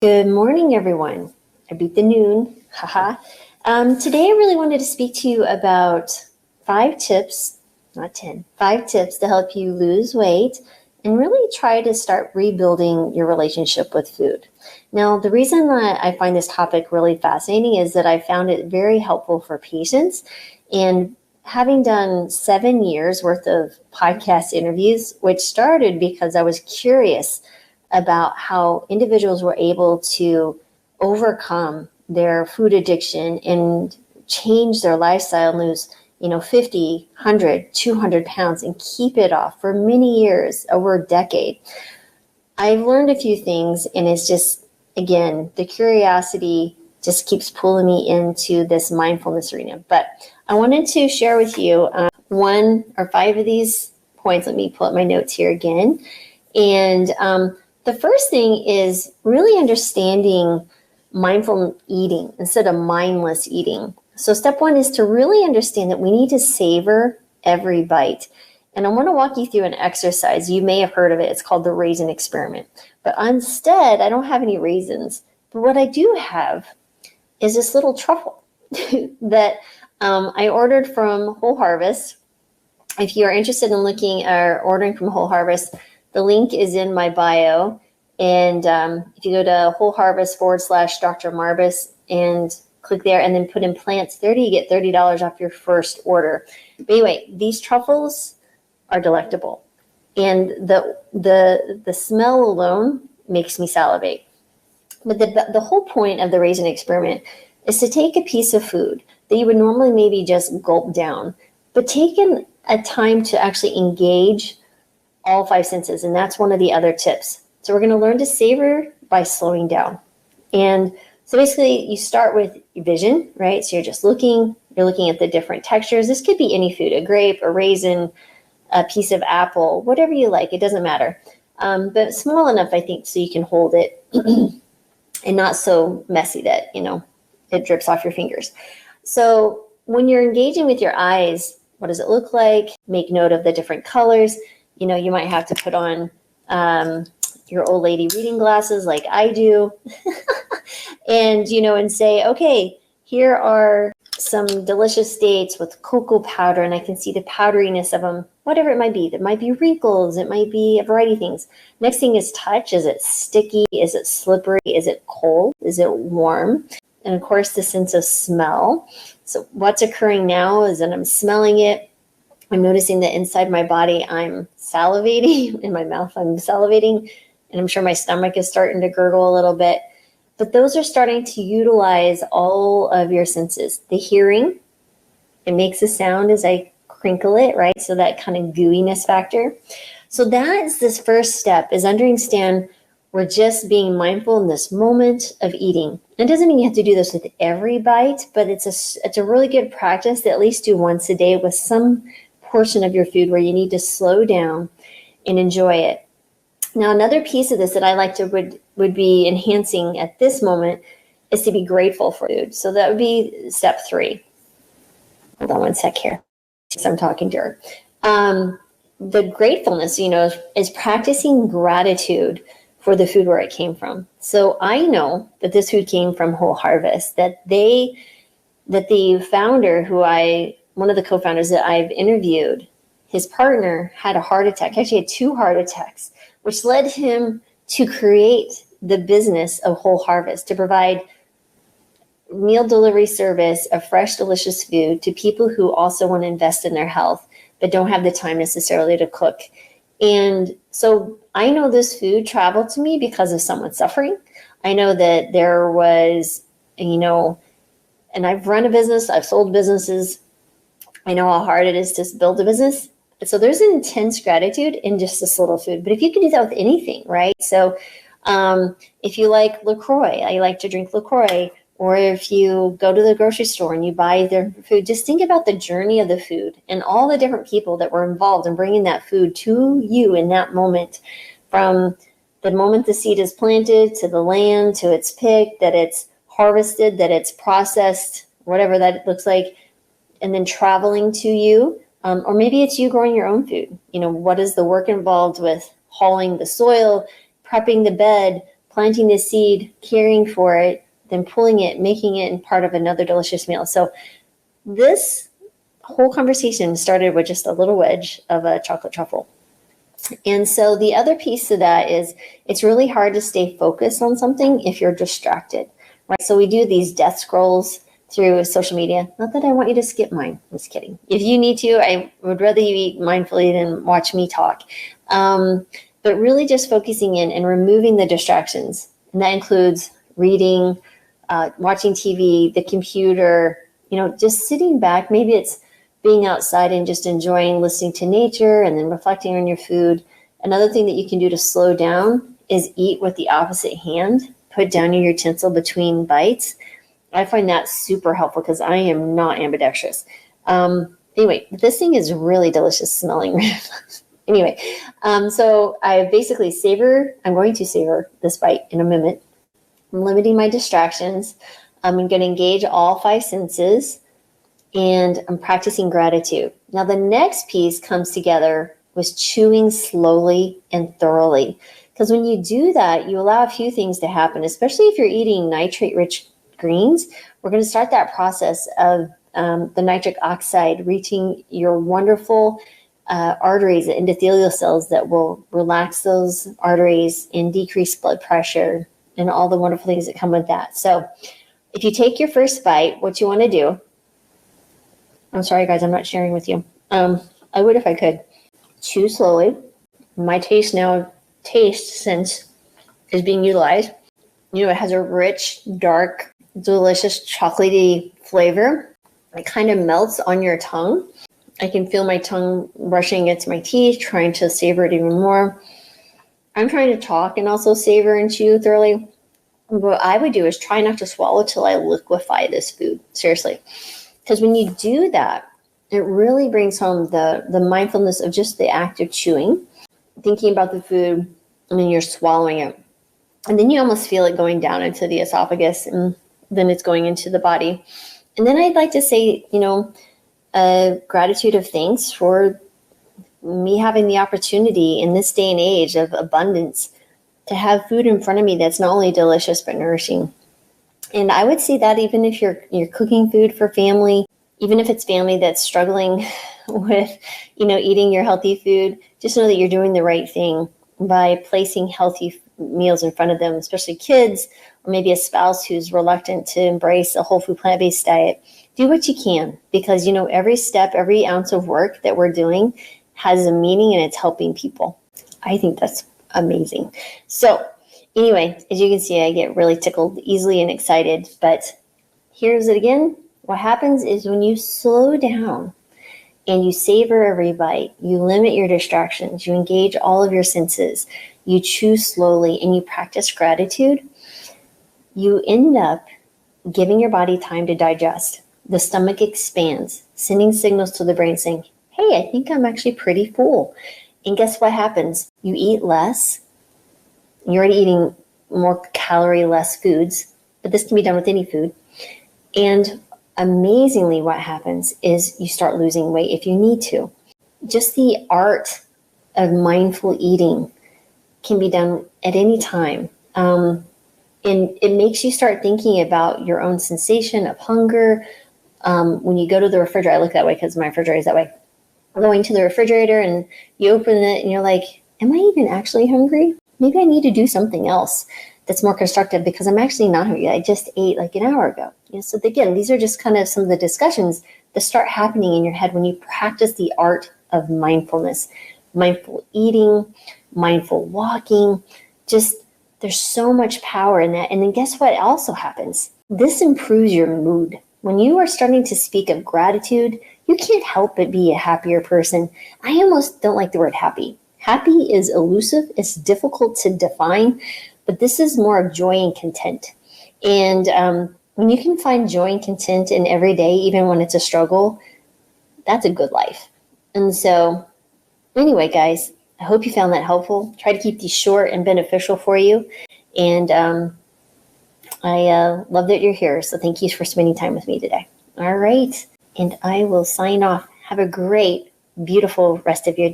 Good morning, everyone. I beat the noon. Haha. Today, I really wanted to speak to you about 5 tips, not 10, 5 tips to help you lose weight and really try to start rebuilding your relationship with food. Now, the reason that I find this topic really fascinating is that I found it very helpful for patients. And having done 7 years worth of podcast interviews, which started because I was curious about how individuals were able to overcome their food addiction and change their lifestyle and lose 50, 100, 200 pounds and keep it off for many years, over a decade. I've learned a few things, and it's just, again, the curiosity just keeps pulling me into this mindfulness arena. But I wanted to share with you 1 or 5 of these points. Let me pull up my notes here again. And the first thing is really understanding mindful eating instead of mindless eating. So step 1 is to really understand that we need to savor every bite. And I want to walk you through an exercise. You may have heard of it. It's called the raisin experiment. But instead, I don't have any raisins. But what I do have is this little truffle that I ordered from Whole Harvest. If you're interested in looking or ordering from Whole Harvest, the link is in my bio. And if you go to Whole Harvest /Dr. Marbus and click there and then put in plants 30, you get $30 off your first order. But anyway, these truffles are delectable. And the smell alone makes me salivate. But the whole point of the raisin experiment is to take a piece of food that you would normally maybe just gulp down, but take a time to actually engage all 5 senses. And that's one of the other tips. So we're going to learn to savor by slowing down. And so basically you start with vision, right? So you're looking at the different textures. This could be any food, a grape, a raisin, a piece of apple, whatever you like. It doesn't matter. But small enough, I think, so you can hold it and not so messy that, it drips off your fingers. So when you're engaging with your eyes, what does it look like? Make note of the different colors. You might have to put on your old lady reading glasses like I do and say, okay, here are some delicious dates with cocoa powder, and I can see the powderiness of them, whatever it might be. There might be wrinkles. It might be a variety of things. Next thing is touch. Is it sticky? Is it slippery? Is it cold? Is it warm? And of course, the sense of smell. So what's occurring now is that I'm smelling it. I'm noticing that inside my body, I'm salivating. In my mouth, I'm salivating. And I'm sure my stomach is starting to gurgle a little bit. But those are starting to utilize all of your senses. The hearing, it makes a sound as I crinkle it, right? So that kind of gooiness factor. So that is this first step, is understand we're just being mindful in this moment of eating. It doesn't mean you have to do this with every bite, but it's a really good practice to at least do once a day with some portion of your food where you need to slow down and enjoy it. Now, another piece of this that I like to would be enhancing at this moment is to be grateful for food. So that would be step 3. Hold on one sec here. I'm talking to her. The gratefulness, is practicing gratitude for the food where it came from. So I know that this food came from Whole Harvest, that the founder one of the co-founders that I've interviewed, his partner had a heart attack, actually had 2 heart attacks, which led him to create the business of Whole Harvest, to provide meal delivery service of fresh, delicious food to people who also want to invest in their health, but don't have the time necessarily to cook. And so I know this food traveled to me because of someone suffering. I know that there was, and I've run a business, I've sold businesses. I know how hard it is to build a business. So there's an intense gratitude in just this little food. But if you can do that with anything, right? So if you like LaCroix, I like to drink LaCroix. Or if you go to the grocery store and you buy their food, just think about the journey of the food and all the different people that were involved in bringing that food to you in that moment. From the moment the seed is planted, to the land, to it's picked, that it's harvested, that it's processed, whatever that looks like, and then traveling to you. Or maybe it's you growing your own food. What is the work involved with hauling the soil, prepping the bed, planting the seed, caring for it, then pulling it, making it part of another delicious meal. So this whole conversation started with just a little wedge of a chocolate truffle. And so the other piece of that is it's really hard to stay focused on something if you're distracted, right? So we do these death scrolls through social media. Not that I want you to skip mine. I'm just kidding. If you need to, I would rather you eat mindfully than watch me talk. But really just focusing in and removing the distractions. And that includes reading, watching TV, the computer, just sitting back. Maybe it's being outside and just enjoying listening to nature and then reflecting on your food. Another thing that you can do to slow down is eat with the opposite hand. Put down your utensil between bites. I find that super helpful because I am not ambidextrous. Anyway, this thing is really delicious smelling. Anyway, so I basically I'm going to savor this bite in a minute. I'm limiting my distractions. I'm going to engage all 5 senses, and I'm practicing gratitude. Now, the next piece comes together with chewing slowly and thoroughly. Because when you do that, you allow a few things to happen, especially if you're eating nitrate-rich greens. We're going to start that process of the nitric oxide reaching your wonderful arteries, the endothelial cells that will relax those arteries and decrease blood pressure and all the wonderful things that come with that. So if you take your first bite, what you want to do, I'm sorry guys, I'm not sharing with you. I would if I could. Chew slowly. My taste sense is being utilized. It has a rich, dark, delicious, chocolatey flavor. It kind of melts on your tongue. I can feel my tongue brushing against my teeth, trying to savor it even more. I'm trying to talk and also savor and chew thoroughly. What I would do is try not to swallow till I liquefy this food. Seriously. Because when you do that, it really brings home the mindfulness of just the act of chewing, thinking about the food, and then you're swallowing it. And then you almost feel it going down into the esophagus, and then it's going into the body. And then I'd like to say, a gratitude of thanks for me having the opportunity in this day and age of abundance to have food in front of me that's not only delicious but nourishing. And I would say that even if you're cooking food for family, even if it's family that's struggling with, eating your healthy food, just know that you're doing the right thing by placing healthy meals in front of them, especially kids or maybe a spouse who's reluctant to embrace a whole food plant-based diet. Do what you can because, every step, every ounce of work that we're doing has a meaning and it's helping people. I think that's amazing. So anyway, as you can see, I get really tickled easily and excited, but here's it again. What happens is when you slow down and you savor every bite, you limit your distractions, you engage all of your senses, you chew slowly, and you practice gratitude, you end up giving your body time to digest. The stomach expands, sending signals to the brain saying, hey, I think I'm actually pretty full. And guess what happens? You eat less. You're already eating more calorie less foods, but this can be done with any food. And amazingly, what happens is you start losing weight if you need to. Just the art of mindful eating can be done at any time. And it makes you start thinking about your own sensation of hunger. When you go to the refrigerator, I look that way because my refrigerator is that way. Going to the refrigerator and you open it and you're like, am I even actually hungry? Maybe I need to do something else that's more constructive because I'm actually not hungry. I just ate like an hour ago. So again, these are just kind of some of the discussions that start happening in your head when you practice the art of mindfulness, mindful eating, mindful walking. Just there's so much power in that. And then guess what also happens? This improves your mood. When you are starting to speak of gratitude, you can't help but be a happier person. I almost don't like the word happy. Happy is elusive. It's difficult to define, but this is more of joy and content. And when you can find joy and content in every day, even when it's a struggle, that's a good life. And so anyway, guys, I hope you found that helpful. Try to keep these short and beneficial for you. And I love that you're here. So thank you for spending time with me today. All right. And I will sign off. Have a great, beautiful rest of your day.